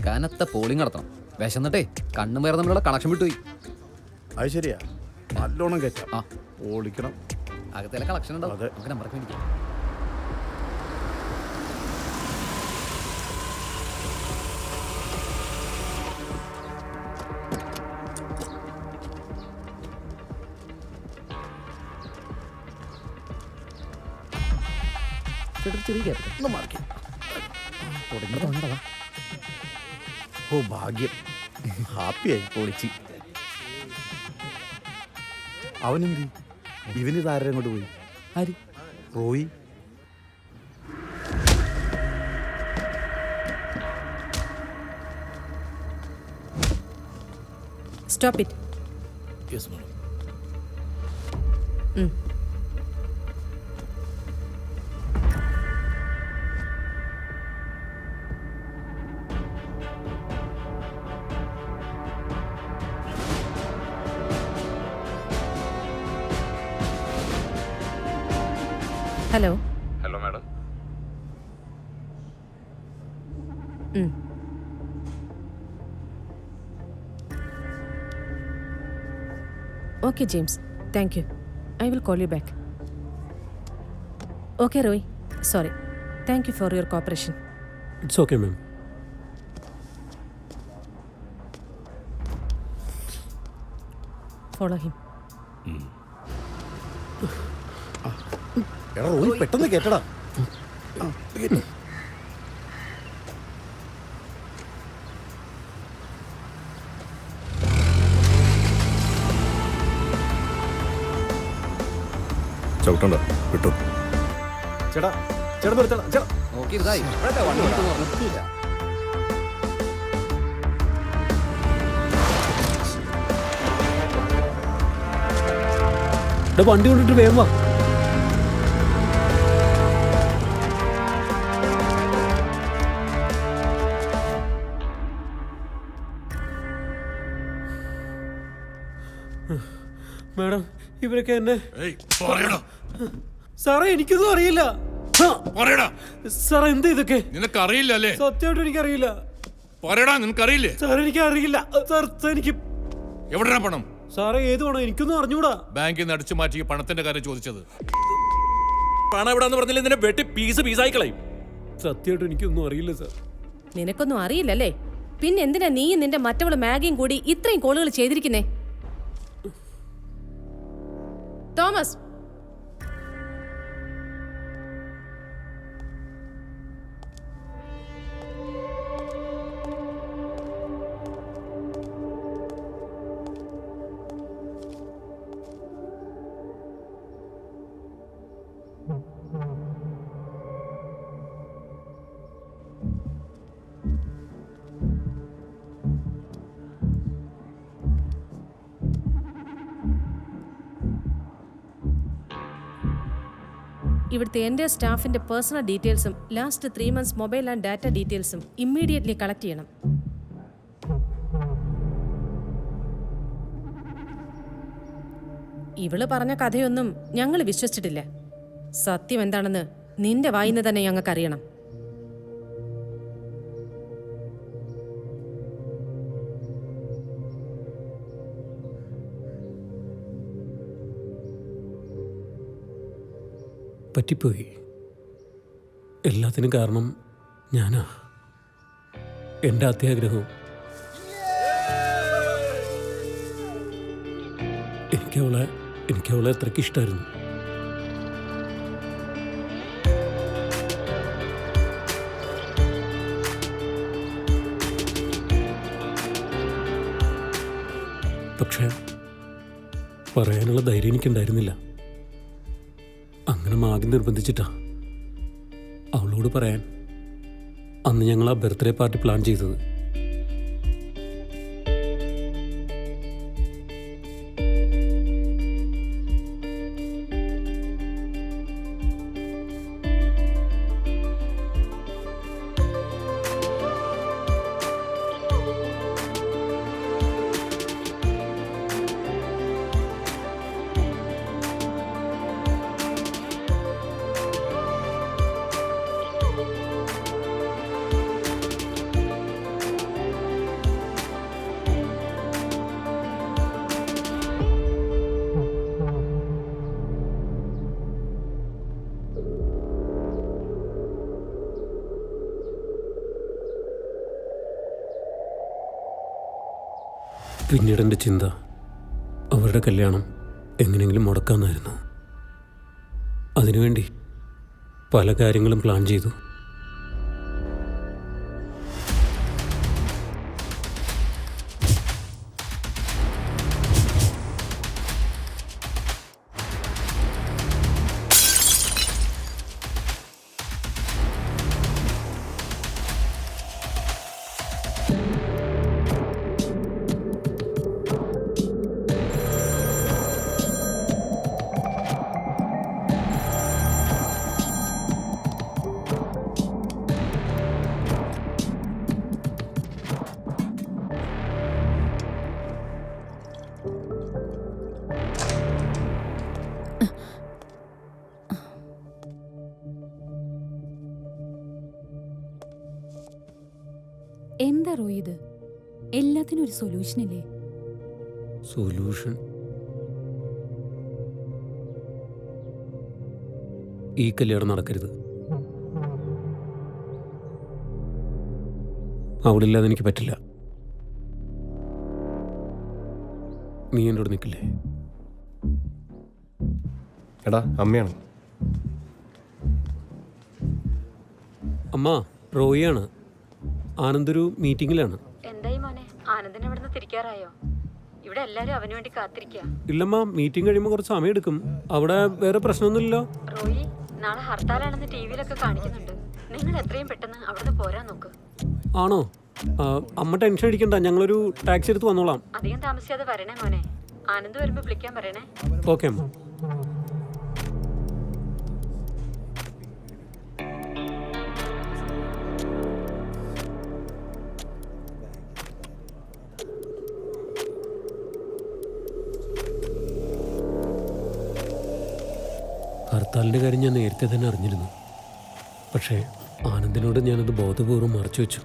കനത്ത പോളിംഗ് നടത്തണം. വിശന്നിട്ടേ കണ്ണും വേറെ തമ്മിലുള്ള കണക്ഷൻ വിട്ടുപോയി. അത് ശരിയാ, നല്ലോണം കയറ്റാം. ആ ഓടിക്കണം. അകത്തേലെ കളക്ഷൻ ഉണ്ടാവും. അതെ. നമുക്ക് നമ്പറൊക്കെ മേടിക്കാം. ഒന്ന് മാറിക്ക്. ഓ ഭാഗ്യം, ഹാപ്പിയായി. പൊളിച്ച്. അവനെന്തി ഇവനിത് ആരുടെ അങ്ങോട്ട് പോയി? ആര്? Roy. Stop it. Yes, madam. Hello. Hello madam. Okay, James. Thank you. I will call you back. Okay, Roy. Sorry. Thank you for your cooperation. It's okay, ma'am. Follow him. എടാ റോയി, പെട്ടെന്ന് കേട്ടടാ. ചവിട്ടണ്ട, വിട്ടു. ചേട്ടാ ചേട്ടാ നിർത്തണം ചേട്ടാ. നോക്കി ഇതായി. വണ്ടി കിട്ടുമെന്ന് പറഞ്ഞിട്ടില്ല. വണ്ടി കൊണ്ടിട്ട് വേഗം വാ. മാഡം, ഇവരൊക്കെ എന്നെ സാറേ എനിക്കൊന്നും അറിയില്ല. സാറേ എന്ത് ഇതൊക്കെ? നിനക്കറിയില്ല അല്ലേ? സത്യമായിട്ട് എനിക്കറിയില്ല. പറയടാ, നിനക്കറിയില്ലേ? സാർ എനിക്ക് അറിയില്ല. സാർ എനിക്ക് എവിടെയാ പണം? സാറേ ഏത് പണം? എനിക്കൊന്നും അറിഞ്ഞൂടാ. ബാങ്കിൽ നിന്ന് അടിച്ചു മാറ്റി പണത്തിന്റെ കാര്യം ചോദിച്ചത്. പണം എവിടാന്ന് പറഞ്ഞില്ല, നിന്നെ വെട്ടി പീസായി കളയും. സത്യമായിട്ട് എനിക്കൊന്നും അറിയില്ല സാർ. നിനക്കൊന്നും അറിയില്ലല്ലേ? പിന്നെ എന്തിനാ നീയും നിന്റെ മറ്റവള് മാഗിയും കൂടി ഇത്രയും കോളുകൾ ചെയ്തിരിക്കുന്നേ? തോമസ്, ഇവിടുത്തെ എൻ്റെ സ്റ്റാഫിന്റെ പേഴ്സണൽ ഡീറ്റെയിൽസും last 3 months mobile and data ഡീറ്റെയിൽസും ഇമ്മീഡിയറ്റ്ലി കളക്ട് ചെയ്യണം. ഇവള് പറഞ്ഞ കഥയൊന്നും ഞങ്ങൾ വിശ്വസിച്ചിട്ടില്ല. സത്യം എന്താണെന്ന് നിന്റെ വായിന്ന് തന്നെ ഞങ്ങൾക്കറിയണം. പറ്റിപ്പോയി. എല്ലാത്തിനും കാരണം ഞാനാ. എൻ്റെ അത്യാഗ്രഹവും. എനിക്കവളെ അത്രയ്ക്ക് ഇഷ്ടമായിരുന്നു. പക്ഷേ പറയാനുള്ള ധൈര്യം എനിക്കുണ്ടായിരുന്നില്ല. അങ്ങനെ മാഗി നിർബന്ധിച്ചിട്ടാ അവളോട് പറയാൻ അന്ന് ഞങ്ങൾ ആ ബർത്ത്ഡേ പാർട്ടി പ്ലാൻ ചെയ്തത്. പിന്നീട് എൻ്റെ ചിന്ത അവരുടെ കല്യാണം എങ്ങനെയെങ്കിലും മുടക്കാമെന്നായിരുന്നു. അതിനുവേണ്ടി പല കാര്യങ്ങളും പ്ലാൻ ചെയ്തു. എന്താ റോയ് ഇത്? എല്ലാത്തിനും ഒരു സൊല്യൂഷൻ ഇല്ലേ? സൊല്യൂഷൻ ഈ കല്യാണം നടക്കരുത്. അവളില്ലാതെ എനിക്ക് പറ്റില്ല. നീ എൻ്റെ കൂടെ നിൽക്കില്ലേ? എടാ അമ്മയാണ്. അമ്മ, റോയിയാണ്. ആനന്ദൊരു മീറ്റിങ്ങിലാണ്. എന്തായി മോനെ, ആനന്ദിനെ ഇവിടുന്ന് തിരിക്കാറായോ? ഇവിടെ എല്ലാരും അവന് വേണ്ടി കാത്തിരിക്കുക. ഇല്ലമ്മ, മീറ്റിംഗ് കഴിയുമ്പോൾ കുറച്ച് സമയം എടുക്കും. അവിടെ വേറെ പ്രശ്നമൊന്നുമില്ലല്ലോ. റോയി, നാളെ ഹർത്താലാണെന്ന് ടിവിയിലൊക്കെ കാണിക്കുന്നുണ്ട്. നിങ്ങൾ എത്രയും പെട്ടെന്ന് അവിടുന്ന് പോരാൻ നോക്ക്. ആണോ? അമ്മ ടെൻഷൻ അടിക്കണ്ട, ഞങ്ങളൊരു ടാക്സി എടുത്ത് വന്നോളാം. അധികം താമസിയാതെ വരണേ മോനെ. ആനന്ദ് വരുമ്പോ വിളിക്കാൻ പറയണേ. ഓക്കെ അമ്മ. ഹർത്താലിൻ്റെ കാര്യം ഞാൻ നേരത്തെ തന്നെ അറിഞ്ഞിരുന്നു. പക്ഷേ ആനന്ദിനോട് ഞാനത് ബോധപൂർവ്വം മറച്ചു വെച്ചു.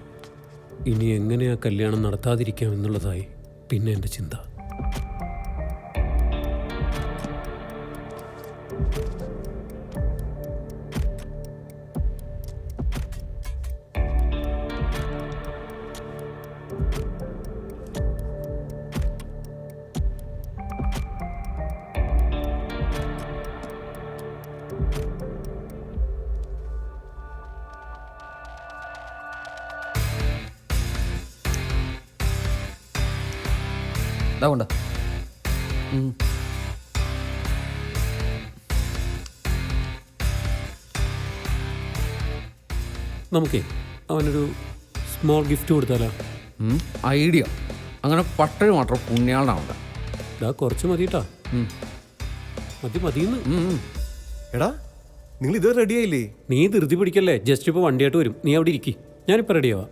ഇനി എങ്ങനെ ആ കല്യാണം നടത്താതിരിക്കാം എന്നുള്ളതായി പിന്നെ എൻ്റെ ചിന്ത. ഇതാ നമുക്കേ അവനൊരു സ്മോൾ ഗിഫ്റ്റ് കൊടുത്താലോ? ഐഡിയ. അങ്ങനെ പട്ടഴി മാത്രം പുണ്യാളനാവണ്ട. ഇതാ കുറച്ച് മതിട്ടാ. മതിയെന്ന്. എടാ നിങ്ങൾ ഇത് റെഡി ആയില്ലേ? നീ ധൃതി പിടിക്കല്ലേ, ജസ്റ്റ് ഇപ്പോൾ വണ്ടിയായിട്ട് വരും. നീ അവിടെ ഇരിക്കി, ഞാനിപ്പോൾ റെഡിയാവാം.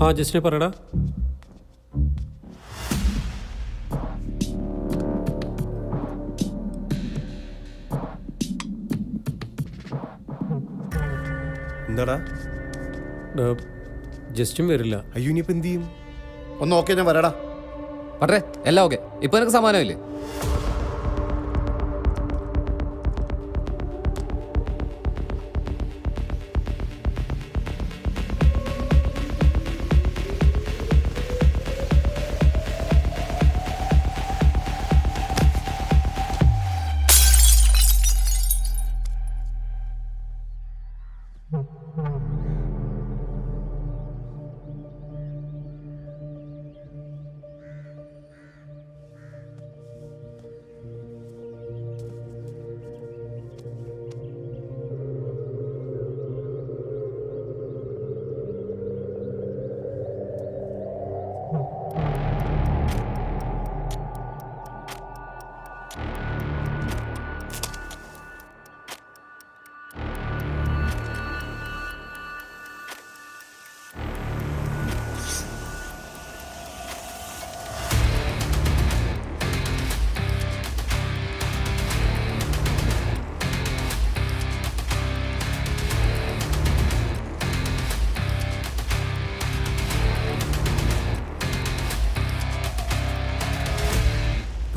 ആ ജസ്റ്റിനെ പറയടാ. എന്താടാ? ജസ്റ്റും വരില്ല. അയ്യോ ഇനിയിപ്പോ എന്ത് ചെയ്യും? ഒന്ന് ഓക്കെ, ഞാൻ വരാടാ. പറ്റേ, എല്ലാം ഓക്കെ. ഇപ്പൊ നിനക്ക് സമാധാനമില്ലേ?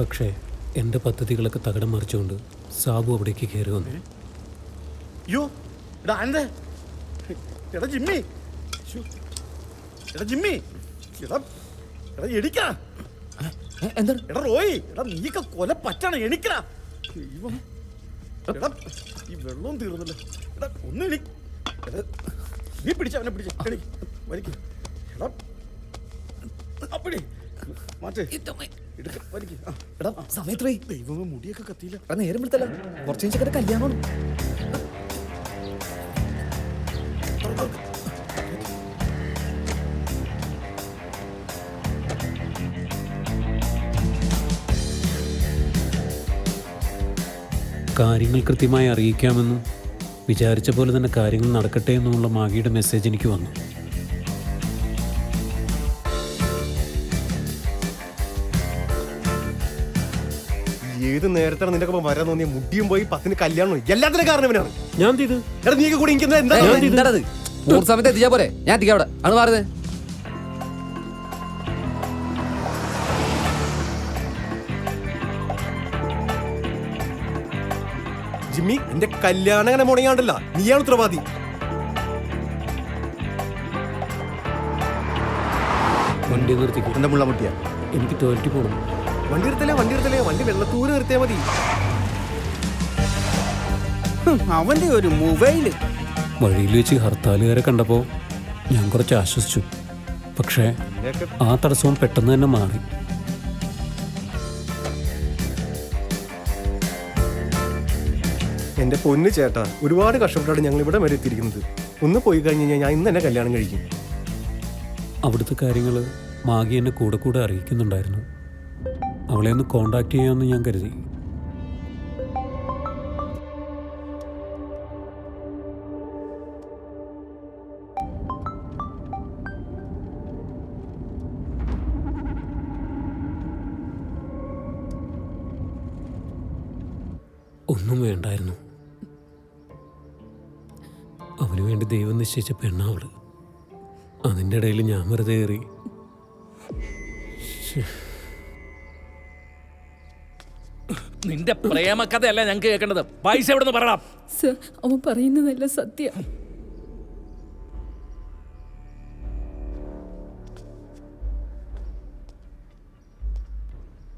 പക്ഷേ എൻ്റെ പദ്ധതികളൊക്കെ തകിടം മറിച്ചുകൊണ്ട് സാബു അവിടേക്ക് കയറി വന്നു. അയ്യോ എടാ ആനന്ദേ, എടാ ജിമ്മി, ശ്ശോ. എടാ ജിമ്മി, എടാ എടാ എണിക്കടാ. എന്താണ്? എടാ റോയി, എടാ നീയൊക്കെ കൊല പറ്റണം, എണിക്കടാ. ദൈവം. എടാ ഈ വെള്ളവും തീർന്നല്ലോ. എടാ ഒന്ന് എണി. എടാ നീ പിടിച്ച അവനെ പിടിച്ച എണീക്ക്, വലിക്ക്. എടാ അപ്പടി മാറ്റേ എടുക്ക, വലിക്ക്. ആ, എടാ സമയത്രേ ദൈവമേ മുടിയൊക്കെ കത്തിയില്ല. എടാ നേരം വിളിത്തല്ല, കുറച്ച് കഴിഞ്ഞ കല്യാണമാണ്. കാര്യങ്ങൾ കൃത്യമായി അറിയിക്കാമെന്നും വിചാരിച്ച പോലെ തന്നെ കാര്യങ്ങൾ നടക്കട്ടെ എന്നുമുള്ള മാഗിയുടെ മെസ്സേജ് എനിക്ക് വന്നു. ഏത് നേരത്താണ് നിന്റെ ഒപ്പം വരാൻ തോന്നിയ മുടിയും പോയി 10 കല്യാണം എല്ലാത്തിനും കാരണം ഇവനാണ്. ഞാൻ ചെയ്തു. എടാ നീയൊക്കെ കൂടി എനിക്ക് എന്താ എന്താണത്? 100 സമയത്ത് എത്തിച്ചാ പോരെ, ഞാൻ എത്തിക്കാം അവിടെ. ആണ് പറയുന്നത്. ജിമ്മി എന്റെ കല്യാണം അങ്ങനെ മുടങ്ങാണ്ടല്ല, നീയാണ് ഉത്തരവാദി. വണ്ടി നിർത്തിക്കും. എന്റെ മുള്ള മുട്ടിയ എനിക്ക് ടോയ്ലറ്റിൽ പോകണം. വണ്ടി എടുത്തല്ലേ, വണ്ടി വെള്ളത്തൂര് നിർത്തിയാൽ മതി. അവന്റെ ഒരു മൊബൈല്. വഴിയിൽ വെച്ച് ഹർത്താലുകാരെ കണ്ടപ്പോൾ ഞാൻ കുറച്ച് ആശ്വസിച്ചു. പക്ഷേ ആ തടസ്സവും പെട്ടെന്ന് തന്നെ മാറി. എന്റെ പൊന്ന് ചേട്ടാ, ഒരുപാട് കഷ്ടപ്പെട്ടാണ് ഞങ്ങൾ ഇവിടെ വരെ എത്തിയിരിക്കുന്നത്. ഒന്ന് പോയി കഴിഞ്ഞ് കഴിഞ്ഞാൽ ഞാൻ ഇന്ന് തന്നെ കല്യാണം കഴിക്കും. അവിടുത്തെ കാര്യങ്ങൾ മാഗി എന്നെ കൂടെ കൂടെ അറിയിക്കുന്നുണ്ടായിരുന്നു. അവളെ ഒന്ന് കോണ്ടാക്ട് ചെയ്യാമെന്ന് ഞാൻ കരുതി. ഒന്നും വേണ്ടായിരുന്നു. അവന് വേണ്ടി ദൈവം നിശ്ചയിച്ച പെണ്ണാവള്. അതിൻ്റെ ഇടയിൽ ഞാൻ വെറുതെ കയറി. നിന്റെ പ്രേമകഥയല്ല ഞങ്ങൾക്ക് കേൾക്കേണ്ടത്. പൈസ എവിടെ നിന്ന് പറയണം? സർ, അവൻ പറയുന്നതല്ല സത്യം.